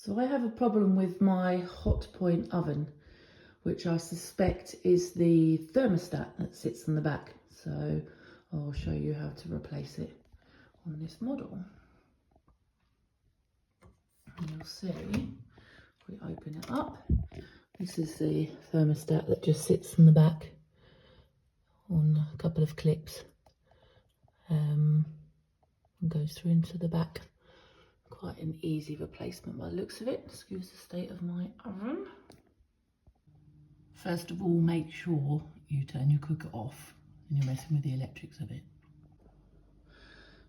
So I have a problem with my Hotpoint oven, which I suspect is the thermostat that sits on the back. So I'll show you how to replace it on this model. And you'll see, if we open it up, this is the thermostat that just sits on the back on a couple of clips and goes through into the back. Quite an easy replacement by the looks of it. Excuse the state of my oven. First of all, make sure you turn your cooker off and you're messing with the electrics of it.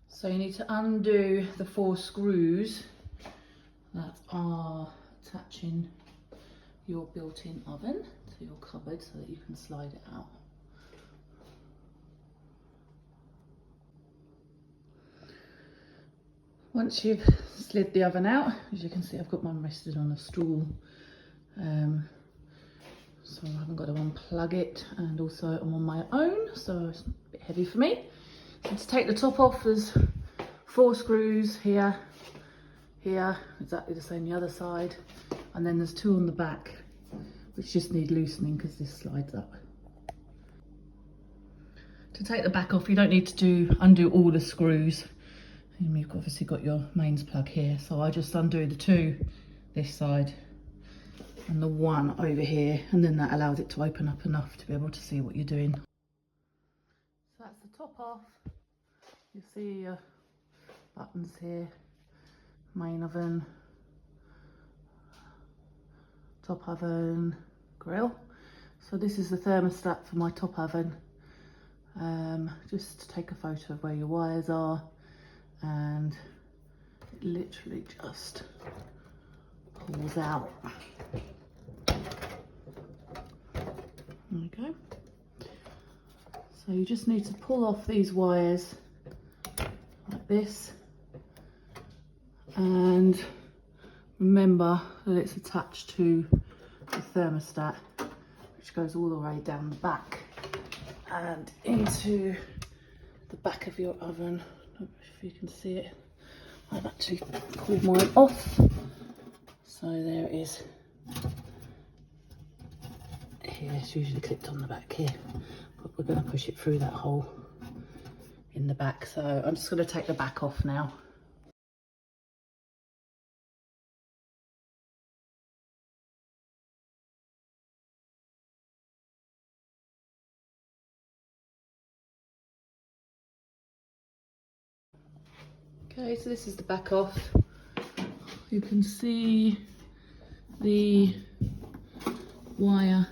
So you need to undo the 4 screws that are attaching your built-in oven to your cupboard so that you can slide it out. Once you've slid the oven out, as you can see, I've got mine rested on a stool, so I haven't got to unplug it, and also I'm on my own, so it's a bit heavy for me. So to take the top off, there's 4 screws here, here, exactly the same the other side, and then there's 2 on the back, which just need loosening because this slides up. To take the back off, you don't need to undo all the screws. And you've obviously got your mains plug here, so I just undo the 2 this side and the 1 over here, and then that allows it to open up enough to be able to see what you're doing. So that's the top off. You see your buttons here, main oven, top oven, grill. So this is the thermostat for my top oven. Just take a photo of where your wires are, and it literally just pulls out. There we go. So you just need to pull off these wires like this, and remember that it's attached to the thermostat, which goes all the way down the back and into the back of your oven. I don't know if you can see it. I've actually pulled mine off. So there it is. Here, it's usually clipped on the back here, but we're going to push it through that hole in the back. So I'm just going to take the back off now. Okay, so this is the back off. You can see the wire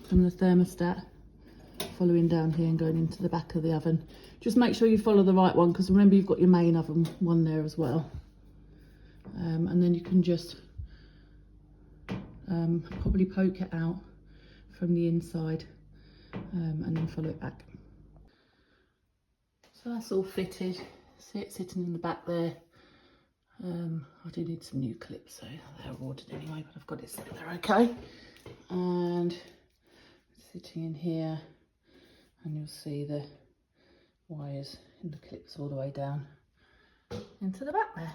from the thermostat following down here and going into the back of the oven. Just make sure you follow the right one, because remember you've got your main oven one there as well. And then you can just probably poke it out from the inside and then follow it back. So that's all fitted. See it sitting in the back there. I do need some new clips, so they're ordered anyway, but I've got it set there okay. And sitting in here, and you'll see the wires in the clips all the way down into the back there.